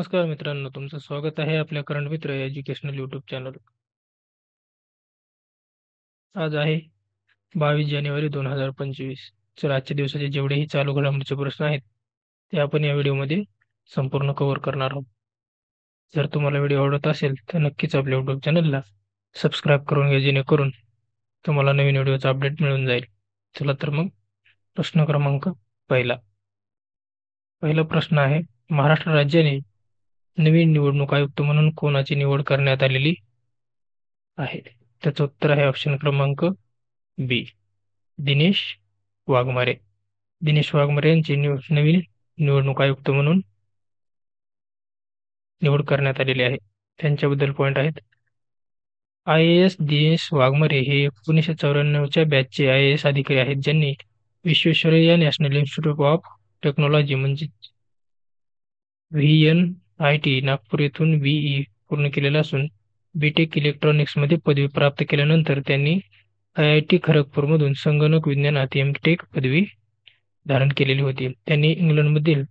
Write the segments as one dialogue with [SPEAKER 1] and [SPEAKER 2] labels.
[SPEAKER 1] नमस्कार मित्रांनो, तुमचं स्वागत आहे आपल्या करंट मित्र एज्युकेशनल यूट्यूब चॅनल. आज आहे 22 जानेवारी 2025. तर आजच्या दिवसाचे जेवढेही चालू घडामोडीचे प्रश्न आहेत, ते आपण या व्हिडिओमध्ये संपूर्ण कव्हर करणार आहोत. जर तुम्हाला व्हिडिओ आवडत असेल, तर नक्कीच आपल्या यूट्यूब चॅनलला सबस्क्राईब करून घ्या, जेणेकरून तुम्हाला नवीन व्हिडिओचा अपडेट मिळून जाईल. चला तर मग प्रश्न क्रमांक पहिला. पहिला प्रश्न आहे, महाराष्ट्र राज्याने नवीन निवडणूक आयुक्त म्हणून कोणाची निवड करण्यात आलेली आहे? त्याचं उत्तर आहे ऑप्शन क्रमांक बी, दिनेश वाघमारे. दिनेश वाघमारे यांची नवीन निवडणूक आयुक्त म्हणून निवड करण्यात आलेली आहे. त्यांच्याबद्दल पॉईंट आहेत. IAS दिनेश वाघमारे हे 1994च्या बॅचचे IAS अधिकारी आहेत, ज्यांनी Visvesvaraya national institute of technology म्हणजे VNIT नागपूर येथून BE पूर्ण केलेला असून बीटेक इलेक्ट्रॉनिक्समध्ये पदवी प्राप्त केल्यानंतर त्यांनी IIT खरगपूरमधून संगणक विज्ञानात MTech पदवी धारण केलेली होती. त्यांनी इंग्लंडमधील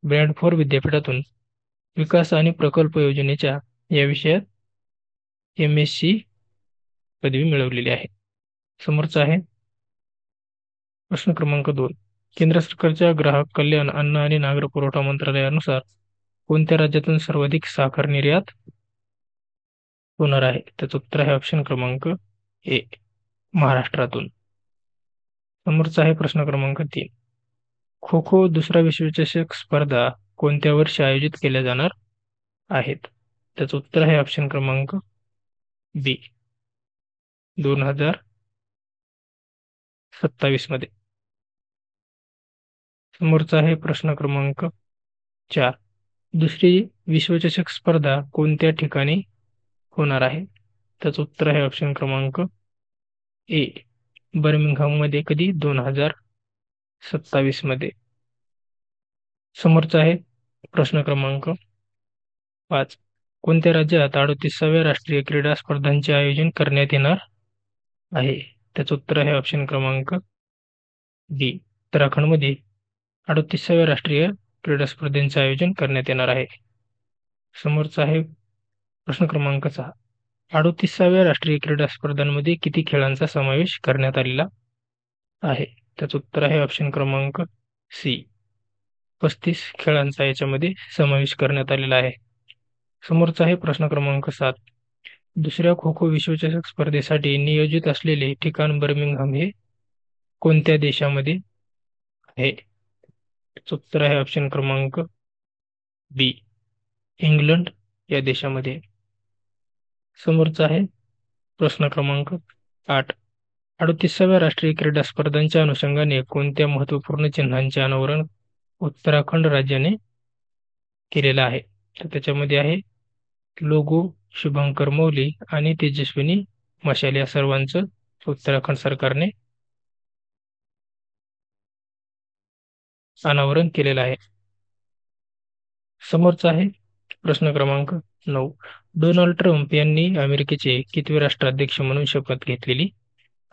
[SPEAKER 1] ब्रॅडफोर्ड विद्यापीठातून विकास आणि प्रकल्प योजनेच्या या विषयात MSc पदवी मिळवलेली आहे. समोरचा आहे प्रश्न क्रमांक 2. केंद्र सरकारच्या ग्राहक कल्याण, अन्न आणि नागरी पुरवठा मंत्रालयानुसार कोणत्या राज्यातून सर्वाधिक साखर निर्यात होणार आहे? त्याचं उत्तर आहे ऑप्शन क्रमांक ए, महाराष्ट्रातून. समोरचा आहे प्रश्न क्रमांक 3. खो खो दुसरा विश्वचषक स्पर्धा कोणत्या वर्षी आयोजित केल्या जाणार आहेत? त्याचं उत्तर आहे ऑप्शन क्रमांक बी, 2027 मध्ये. समोरचा आहे प्रश्न क्रमांक 4. दुसरी विश्वचषक स्पर्धा कोणत्या ठिकाणी होणार आहे? त्याचं उत्तर आहे ऑप्शन क्रमांक ए, बर्मिंगहॅम मध्ये. कधी? 2027 मध्ये. समोरचा आहे प्रश्न क्रमांक 5. कोणत्या राज्यात 38व्या राष्ट्रीय क्रीडा स्पर्धांचे आयोजन करण्यात येणार आहे? त्याचं उत्तर आहे ऑप्शन क्रमांक डी, उत्तराखंडमध्ये 38व्या राष्ट्रीय क्रीडा स्पर्धेचे आयोजन करण्यात येणार आहे. समोरचा आहे प्रश्न क्रमांक 6. 38व्या राष्ट्रीय क्रीडा स्पर्धांमध्ये किती खेळांचा समावेश करण्यात आलेला आहे? त्याचं उत्तर आहे ऑप्शन क्रमांक सी, 35 खेळांचा याच्यामध्ये समावेश करण्यात आलेला आहे. समोरचा आहे प्रश्न क्रमांक 7. दुसऱ्या खो खो विश्वचषक स्पर्धेसाठी नियोजित असलेले ठिकाण बर्मिंगहॅम हे कोणत्या देशामध्ये आहे? उत्तर आहे ऑप्शन क्रमांक बी, इंग्लंड या देशामध्ये. समोरचा आहे प्रश्न क्रमांक 8. 38व्या राष्ट्रीय क्रीडा स्पर्धांच्या अनुषंगाने कोणत्या महत्त्वपूर्ण चिन्हांचे अनावरण उत्तराखंड राज्याने केलेलं आहे? तर त्याच्यामध्ये आहे लोगो, शुभंकर मौली आणि तेजस्विनी मशाल या सर्वांचं उत्तराखंड सरकारने अनावरण केलेलं आहे. समोरचा आहे प्रश्न क्रमांक 9. डोनाल्ड ट्रम्प यांनी अमेरिकेचे कितवे राष्ट्राध्यक्ष म्हणून शपथ घेतलेली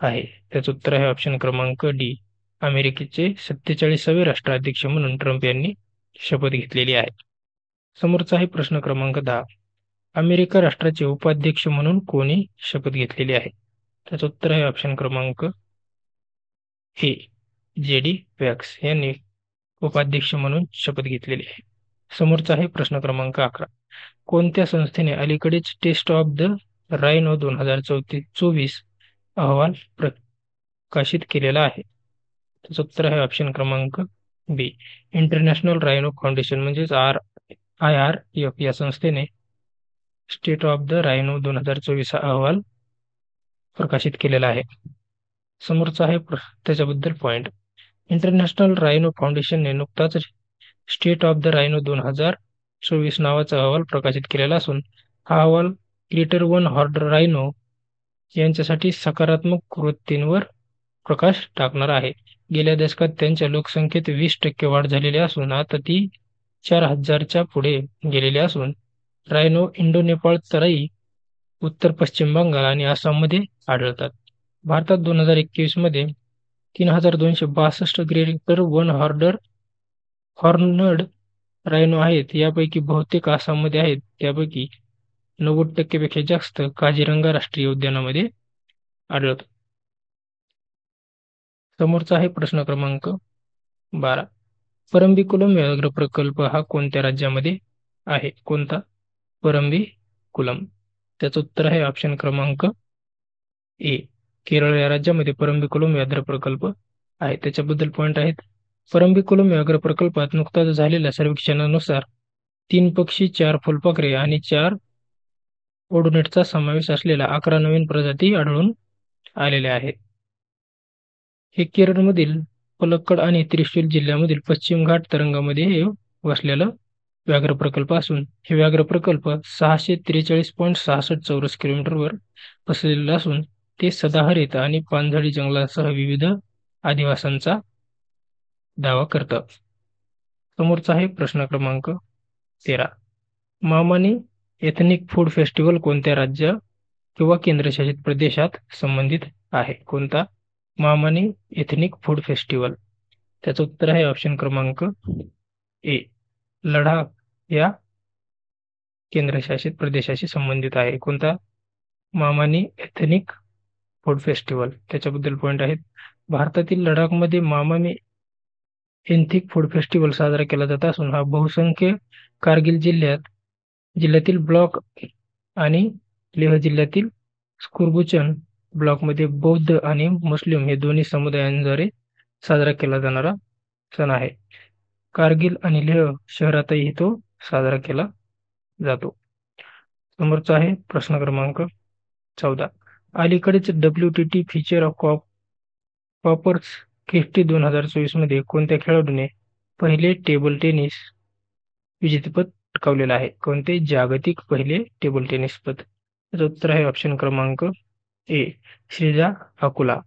[SPEAKER 1] आहे? त्याचं उत्तर आहे ऑप्शन क्रमांक डी, अमेरिकेचे 47वे राष्ट्राध्यक्ष म्हणून ट्रम्प यांनी शपथ घेतलेली आहे. समोरचा आहे प्रश्न क्रमांक 10. अमेरिका राष्ट्राचे उपाध्यक्ष म्हणून कोणी शपथ घेतलेली आहे? त्याचं उत्तर आहे ऑप्शन क्रमांक ए, JD व्हॅक्स यांनी उपाध्यक्ष म्हणून शपथ घेतलेली आहे. समोरचा आहे प्रश्न क्रमांक 11. कोणत्या संस्थेने अलीकडेच टेस्ट ऑफ द रायनो 2024 अहवाल प्रकाशित केलेला आहे? त्याचं उत्तर आहे ऑप्शन क्रमांक बी, इंटरनॅशनल रायनो फाउंडेशन म्हणजेच IRF या संस्थेने स्टेट ऑफ द रायनो 2024 हा अहवाल प्रकाशित केलेला आहे. समोरचा आहे त्याच्याबद्दल पॉईंट. इंटरनॅशनल रायनो फाउंडेशनने नुकताच स्टेट ऑफ द रायनो 2024 नावाचा अहवाल प्रकाशित केलेला असून हा अहवाल ग्रेटर वन हॉर्न रायनो यांच्यासाठी सकारात्मक वृत्तींवर प्रकाश टाकणार आहे. गेल्या दशकात त्यांच्या लोकसंख्येत 20% वाढ झालेली असून आता ती 4000च्या पुढे गेलेली असून रायनो इंडो नेपाळ तराई, उत्तर पश्चिम बंगाल आणि आसाममध्ये आढळतात. भारतात 2021 मध्ये 3262 ग्रेटर वन हॉर्नड रायनो आहेत यापैकी बहुतेक आसाममध्ये आहेत. त्यापैकी 90% पेक्षा जास्त काझीरंगा राष्ट्रीय उद्यानामध्ये आढळतो. समोरचा आहे प्रश्न क्रमांक 12. परम्बिकुलम व्याघ्र प्रकल्प हा कोणत्या राज्यामध्ये आहे? कोणता? परम्बिकुलम. त्याचं उत्तर आहे ऑप्शन क्रमांक ए. केरळ या राज्यामध्ये परम्बिकुलम व्याघ्र प्रकल्प आहे. त्याच्याबद्दल पॉईंट आहेत. परम्बिकुलम व्याघ्र प्रकल्पात नुकताच झालेल्या सर्वेक्षणानुसार 3 पक्षी, 4 फुलपाखरे आणि 4 ओडोनिटचा समावेश असलेल्या 11 नवीन प्रजाती आढळून आलेल्या आहेत. हे केरळमधील पलक्कड आणि त्रिशूल जिल्ह्यामधील पश्चिम घाट तरंगामध्ये हे वसलेलं व्याघ्र प्रकल्प असून हे व्याघ्र प्रकल्प 643.66 चौरस किलोमीटरवर पसरलेलं असून ते सदाहरित आणि पानझडी जंगलासह विविध अधिवासांचा दावा करतं. समोरचा आहे प्रश्न क्रमांक 13. मामानी एथनिक फूड फेस्टिवल कोणत्या राज्य किंवा केंद्रशासित प्रदेशात संबंधित आहे? कोणता? मामानी एथनिक फूड फेस्टिवल. त्याचं उत्तर आहे ऑप्शन क्रमांक ए. लडाख या केंद्रशासित प्रदेशाशी संबंधित आहे. कोणता? मामानी एथनिक फूड फेस्टिवल. त्याच्याबद्दल पॉईंट आहेत. भारतातील लडाखमध्ये मामानी एथनिक फूड फेस्टिवल साजरा केला जात असून हा बहुसंख्य कारगिल जिल्ह्यातील ब्लॉक आणि लेह जिल्ह्यातील स्कुर्बुचन ब्लॉकमध्ये बौद्ध आणि मुस्लिम हे दोन्ही समुदायांद्वारे साजरा केला जाणारा सण आहे. कारगिल आणि लेह शहरातही तो साजरा केला जातो. समोरचा आहे प्रश्न क्रमांक 14. अलीकडेच WTT feature of Corpus Christi 2024 मध्ये कोणत्या खेळाडूने पहिले टेबल टेनिस विजेतेपद पटकावलेलं आहे? कोणते जागतिक पहिले टेबल टेनिस पद? त्याचं उत्तर आहे ऑप्शन क्रमांक ए. श्रीजा अकुला.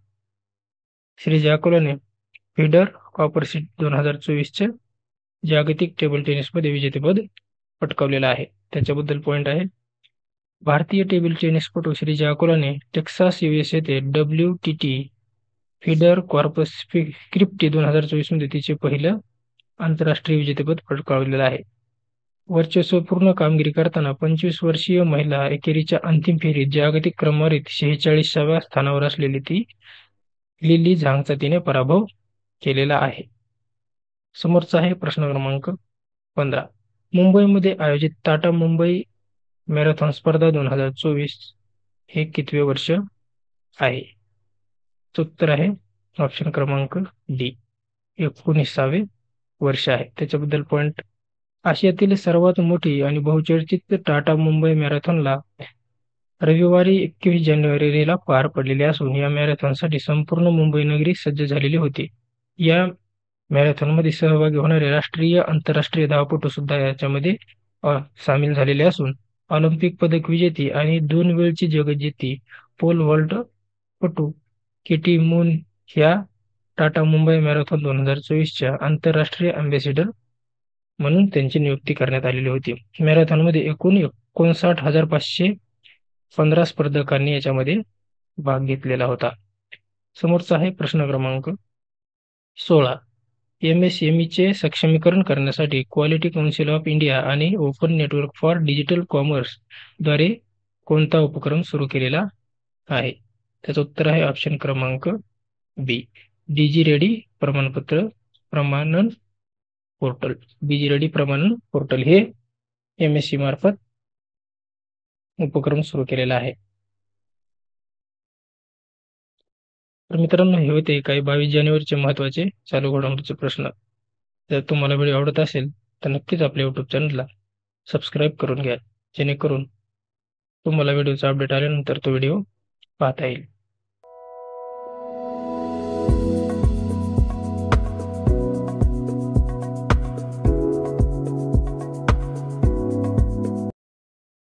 [SPEAKER 1] श्रीजा अकुलाने फिडर कॉपरशीट 2024चे जागतिक टेबल टेनिसमध्ये विजेतेपद पटकावलेलं आहे. त्याच्याबद्दल पॉईंट आहे. भारतीय टेबल टेनिसपटू श्रीजा अकुलाने टेक्सास US येथे WTT फिडर कॉर्पस क्रिप्टी 2024 मध्ये तिचे पहिलं आंतरराष्ट्रीय विजेतेपद पटकावलेलं आहे. वर्चस्वपूर्ण कामगिरी करताना 25 वर्षीय महिला एकेरीच्या अंतिम फेरीत जागतिक क्रमवारीत 46व्या स्थानावर असलेली ती लिली झांगचा तिने पराभव केलेला आहे. समोरचा आहे प्रश्न क्रमांक 15. मुंबईमध्ये आयोजित टाटा मुंबई मॅरेथॉन स्पर्धा 2024 हे कितवे वर्ष आहे? उत्तर आहे ऑप्शन क्रमांक डी. 19वे वर्ष आहे. त्याच्याबद्दल पॉईंट. आशियातील सर्वात मोठी आणि बहुचर्चित टाटा मुंबई मॅरेथॉनला रविवारी 21 जानेवारीला पार पडलेली असून या मॅरेथॉनसाठी संपूर्ण मुंबई नगरी सज्ज झालेली होती. या मॅरेथॉनमध्ये सहभागी होणारे राष्ट्रीय आंतरराष्ट्रीय धावपटू सुद्धा याच्यामध्ये सामील झालेले असून ऑलिम्पिक पदक विजेती आणि 2 वेळची जगज्जेती पोल वॉल्ट पटू केटी मून ह्या टाटा मुंबई मॅरेथॉन 2024च्या आंतरराष्ट्रीय अँबॅसेडर म्हणून त्यांची नियुक्ती करण्यात आलेली होती. मॅरेथॉनमध्ये एकूण 59,515 स्पर्धकांनी याच्यामध्ये भाग घेतलेला होता. समोरचा आहे प्रश्न क्रमांक 16. MSMEचे सक्षमीकरण करण्यासाठी क्वालिटी काउन्सिल ऑफ इंडिया आणि open network for digital commerce द्वारे कोणता उपक्रम सुरू केलेला आहे? त्याचं उत्तर आहे ऑप्शन क्रमांक बी. DG रेडी प्रमाणपत्र प्रमाणन पोर्टल. DG रेडी प्रमाणन पोर्टल हे MSC मार्फत उपक्रम सुरू केलेला आहे. तर मित्रांनो, हे होते काही 22 जानेवारीचे महत्त्वाचे चालू घडामोडीचे प्रश्न. जर तुम्हाला व्हिडिओ आवडत असेल तर नक्कीच आपल्या YouTube चॅनलला सबस्क्राईब करून घ्या, जेणेकरून तुम्हाला व्हिडिओचा अपडेट आल्यानंतर तो व्हिडिओ पाहता येईल.